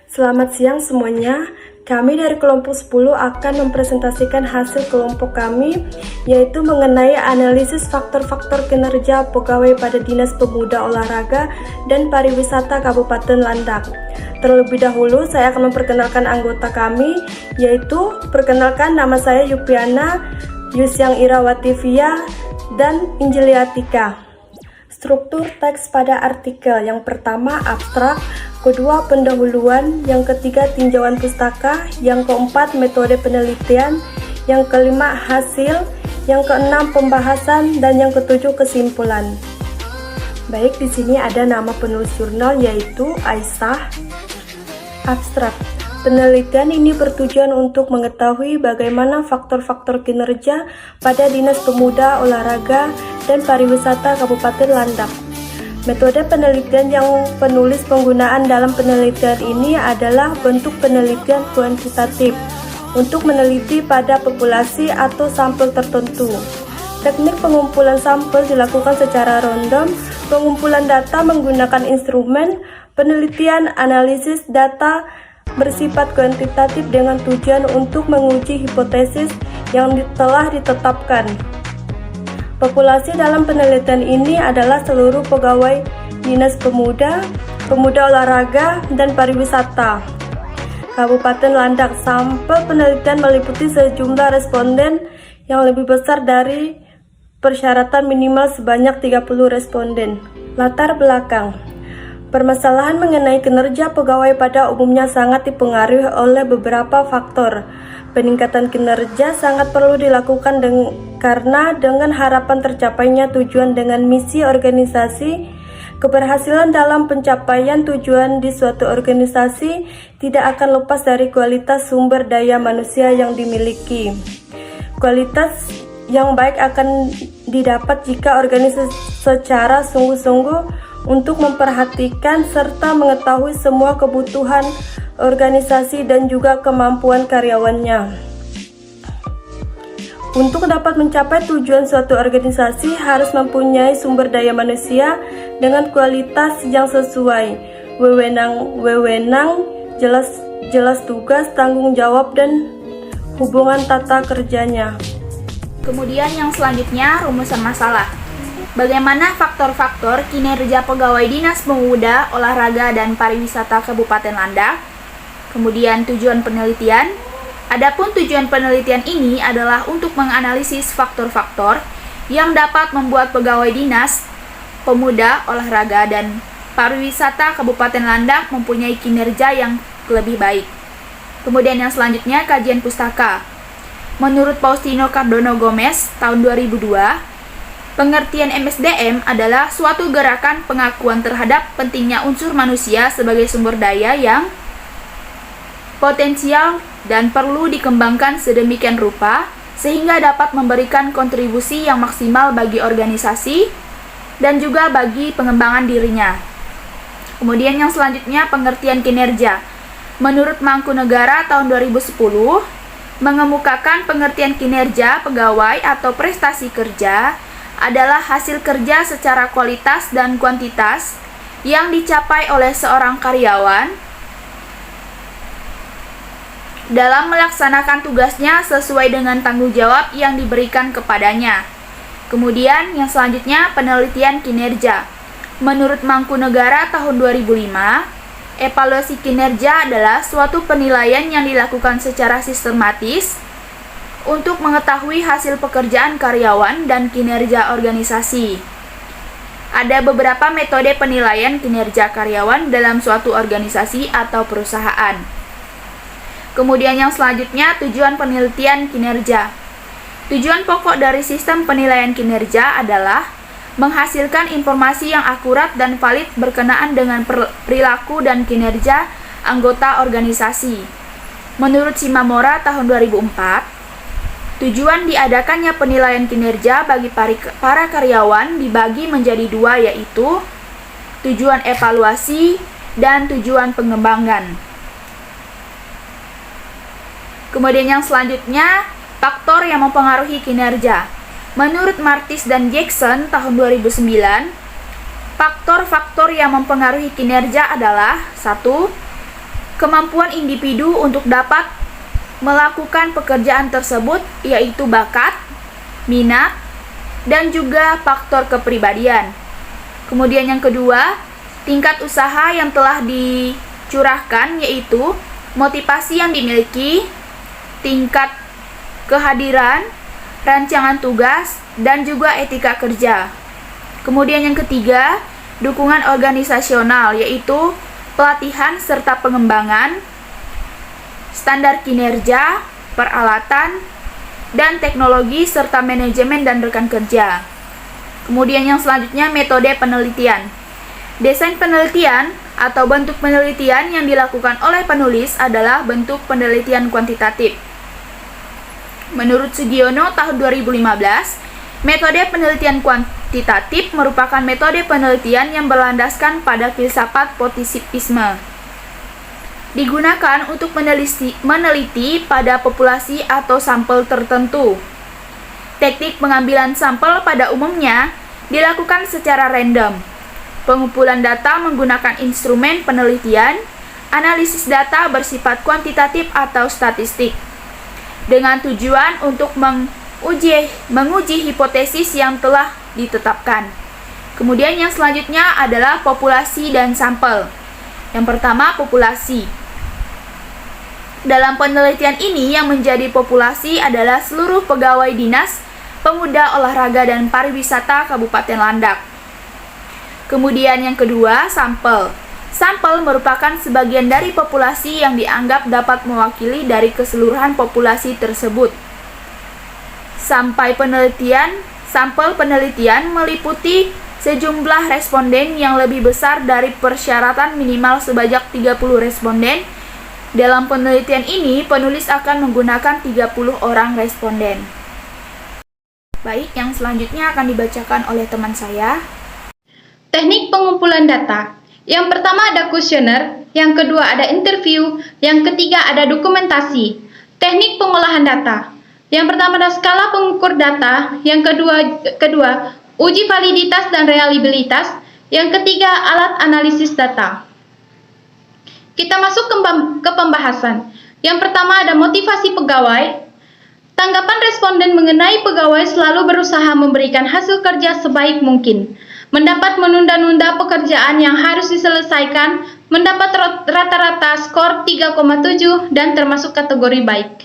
Selamat siang semuanya. Kami dari kelompok 10 akan mempresentasikan hasil kelompok kami, yaitu mengenai analisis faktor-faktor kinerja pegawai pada Dinas Pemuda Olahraga dan Pariwisata Kabupaten Landak. Terlebih dahulu, saya akan memperkenalkan anggota kami, yaitu perkenalkan nama saya Yupiana, Yusyang Irawati Via, dan Injiliatika. Struktur teks pada artikel yang pertama abstrak, kedua pendahuluan, yang ketiga tinjauan pustaka, yang keempat metode penelitian, yang kelima hasil, yang keenam pembahasan, dan yang ketujuh kesimpulan. Baik, di sini ada nama penulis jurnal yaitu Aisyah. Abstrak. Penelitian ini bertujuan untuk mengetahui bagaimana faktor-faktor kinerja pada Dinas Pemuda, Olahraga, dan Pariwisata Kabupaten Landak. Metode penelitian yang penulis penggunaan dalam penelitian ini adalah bentuk penelitian kuantitatif untuk meneliti pada populasi atau sampel tertentu. Teknik pengumpulan sampel dilakukan secara random, pengumpulan data menggunakan instrumen, penelitian analisis data bersifat kuantitatif dengan tujuan untuk menguji hipotesis yang telah ditetapkan. Populasi dalam penelitian ini adalah seluruh pegawai Dinas Pemuda, Pemuda Olahraga, dan Pariwisata Kabupaten Landak. Sampel penelitian meliputi sejumlah responden yang lebih besar dari persyaratan minimal sebanyak 30 responden. Latar belakang. Permasalahan mengenai kinerja pegawai pada umumnya sangat dipengaruhi oleh beberapa faktor. Peningkatan kinerja sangat perlu dilakukan karena dengan harapan tercapainya tujuan dengan misi organisasi, keberhasilan dalam pencapaian tujuan di suatu organisasi tidak akan lepas dari kualitas sumber daya manusia yang dimiliki. Kualitas yang baik akan didapat jika organisasi secara sungguh-sungguh untuk memperhatikan serta mengetahui semua kebutuhan organisasi dan juga kemampuan karyawannya. Untuk dapat mencapai tujuan suatu organisasi harus mempunyai sumber daya manusia dengan kualitas yang sesuai, wewenang, jelas tugas, tanggung jawab, dan hubungan tata kerjanya. Kemudian yang selanjutnya rumusan masalah. Bagaimana faktor-faktor kinerja pegawai Dinas Pemuda, Olahraga, dan Pariwisata Kabupaten Landak? Kemudian tujuan penelitian. Adapun tujuan penelitian ini adalah untuk menganalisis faktor-faktor yang dapat membuat pegawai Dinas Pemuda, Olahraga, dan Pariwisata Kabupaten Landak mempunyai kinerja yang lebih baik. Kemudian yang selanjutnya kajian pustaka. Menurut Faustino Cardono Gomez tahun 2002, pengertian MSDM adalah suatu gerakan pengakuan terhadap pentingnya unsur manusia sebagai sumber daya yang potensial dan perlu dikembangkan sedemikian rupa sehingga dapat memberikan kontribusi yang maksimal bagi organisasi dan juga bagi pengembangan dirinya. Kemudian yang selanjutnya pengertian kinerja. Menurut Mangkunegara tahun 2010, mengemukakan pengertian kinerja pegawai atau prestasi kerja adalah hasil kerja secara kualitas dan kuantitas yang dicapai oleh seorang karyawan dalam melaksanakan tugasnya sesuai dengan tanggung jawab yang diberikan kepadanya. Kemudian yang selanjutnya penelitian kinerja. Menurut Mangkunegara tahun 2005, evaluasi kinerja adalah suatu penilaian yang dilakukan secara sistematis untuk mengetahui hasil pekerjaan karyawan dan kinerja organisasi. Ada beberapa metode penilaian kinerja karyawan dalam suatu organisasi atau perusahaan. Kemudian yang selanjutnya tujuan penelitian kinerja. Tujuan pokok dari sistem penilaian kinerja adalah menghasilkan informasi yang akurat dan valid berkenaan dengan perilaku dan kinerja anggota organisasi. Menurut Shimamura tahun 2004, tujuan diadakannya penilaian kinerja bagi para karyawan dibagi menjadi dua, yaitu tujuan evaluasi dan tujuan pengembangan. Kemudian yang selanjutnya, faktor yang mempengaruhi kinerja. Menurut Martis dan Jackson tahun 2009, faktor-faktor yang mempengaruhi kinerja adalah 1. kemampuan individu untuk dapat melakukan pekerjaan tersebut, yaitu bakat, minat, dan juga faktor kepribadian. Kemudian yang kedua, tingkat usaha yang telah dicurahkan, yaitu motivasi yang dimiliki, tingkat kehadiran, rancangan tugas, dan juga etika kerja. Kemudian yang ketiga, dukungan organisasional, yaitu pelatihan serta pengembangan, standar kinerja, peralatan, dan teknologi, serta manajemen dan rekan kerja. Kemudian yang selanjutnya, metode penelitian. Desain penelitian atau bentuk penelitian yang dilakukan oleh penulis adalah bentuk penelitian kuantitatif. Menurut Sugiono tahun 2015, metode penelitian kuantitatif merupakan metode penelitian yang berlandaskan pada filsafat positivisme. Digunakan untuk meneliti pada populasi atau sampel tertentu. Teknik pengambilan sampel pada umumnya dilakukan secara random. Pengumpulan data menggunakan instrumen penelitian, analisis data bersifat kuantitatif atau statistik, dengan tujuan untuk menguji hipotesis yang telah ditetapkan. Kemudian yang selanjutnya adalah populasi dan sampel. Yang pertama, populasi. Dalam penelitian ini yang menjadi populasi adalah seluruh pegawai Dinas Pemuda, Olahraga, dan Pariwisata Kabupaten Landak. Kemudian yang kedua, sampel. Sampel merupakan sebagian dari populasi yang dianggap dapat mewakili dari keseluruhan populasi tersebut. Sampel penelitian meliputi sejumlah responden yang lebih besar dari persyaratan minimal sebanyak 30 responden. Dalam penelitian ini, penulis akan menggunakan 30 orang responden. Baik, yang selanjutnya akan dibacakan oleh teman saya. Teknik pengumpulan data. Yang pertama ada kuesioner, yang kedua ada interview, yang ketiga ada dokumentasi. Teknik pengolahan data. Yang pertama ada skala pengukur data, yang kedua uji validitas dan reliabilitas, yang ketiga alat analisis data. Kita masuk ke pembahasan. Yang pertama ada motivasi pegawai. Tanggapan responden mengenai pegawai selalu berusaha memberikan hasil kerja sebaik mungkin. Mendapat menunda-nunda pekerjaan yang harus diselesaikan, mendapat rata-rata skor 3,7 dan termasuk kategori baik.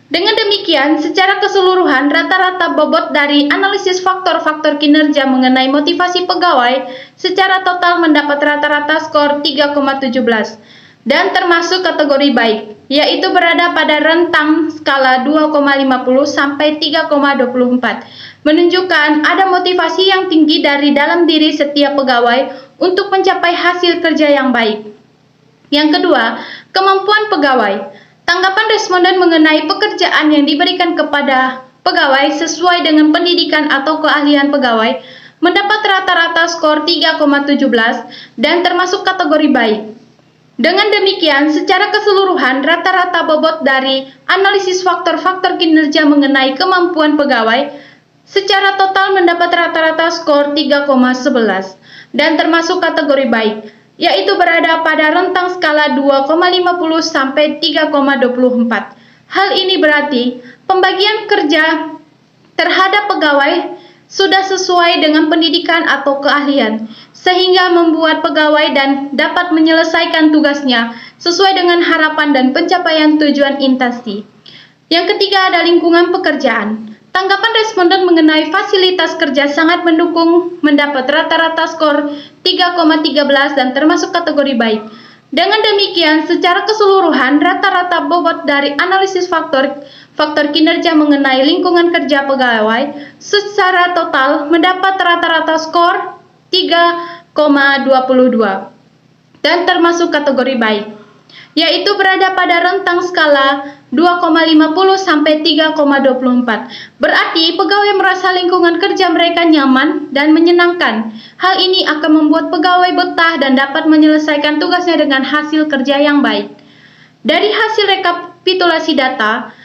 Dengan demikian, secara keseluruhan rata-rata bobot dari analisis faktor-faktor kinerja mengenai motivasi pegawai secara total mendapat rata-rata skor 3,17 dan termasuk kategori baik, yaitu berada pada rentang skala 2,50 sampai 3,24, menunjukkan ada motivasi yang tinggi dari dalam diri setiap pegawai untuk mencapai hasil kerja yang baik. Yang kedua, kemampuan pegawai. Tanggapan responden mengenai pekerjaan yang diberikan kepada pegawai sesuai dengan pendidikan atau keahlian pegawai mendapat rata-rata skor 3,17 dan termasuk kategori baik. Dengan demikian, secara keseluruhan rata-rata bobot dari analisis faktor-faktor kinerja mengenai kemampuan pegawai secara total mendapat rata-rata skor 3,11 dan termasuk kategori baik, yaitu berada pada rentang skala 2,50 sampai 3,24. Hal ini berarti pembagian kerja terhadap pegawai sudah sesuai dengan pendidikan atau keahlian, sehingga membuat pegawai dan dapat menyelesaikan tugasnya sesuai dengan harapan dan pencapaian tujuan instansi. Yang ketiga ada lingkungan pekerjaan. Tanggapan responden mengenai fasilitas kerja sangat mendukung, mendapat rata-rata skor 3,13 dan termasuk kategori baik. Dengan demikian, secara keseluruhan rata-rata bobot dari analisis faktor kinerja mengenai lingkungan kerja pegawai secara total mendapat rata-rata skor 3,22 dan termasuk kategori baik, yaitu berada pada rentang skala 2,50 sampai 3,24. Berarti pegawai merasa lingkungan kerja mereka nyaman dan menyenangkan. Hal ini akan membuat pegawai betah dan dapat menyelesaikan tugasnya dengan hasil kerja yang baik. Dari hasil rekapitulasi data,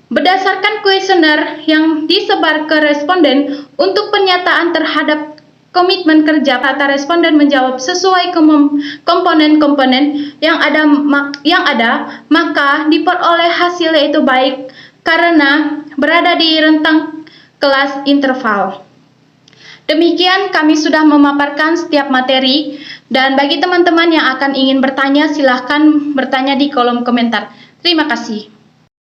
berdasarkan kuesioner yang disebar ke responden untuk pernyataan terhadap komitmen kerja kata responden menjawab sesuai komponen-komponen yang ada, maka diperoleh hasil yaitu baik karena berada di rentang kelas interval. Demikian kami sudah memaparkan setiap materi, dan bagi teman-teman yang akan ingin bertanya, silahkan bertanya di kolom komentar. Terima kasih.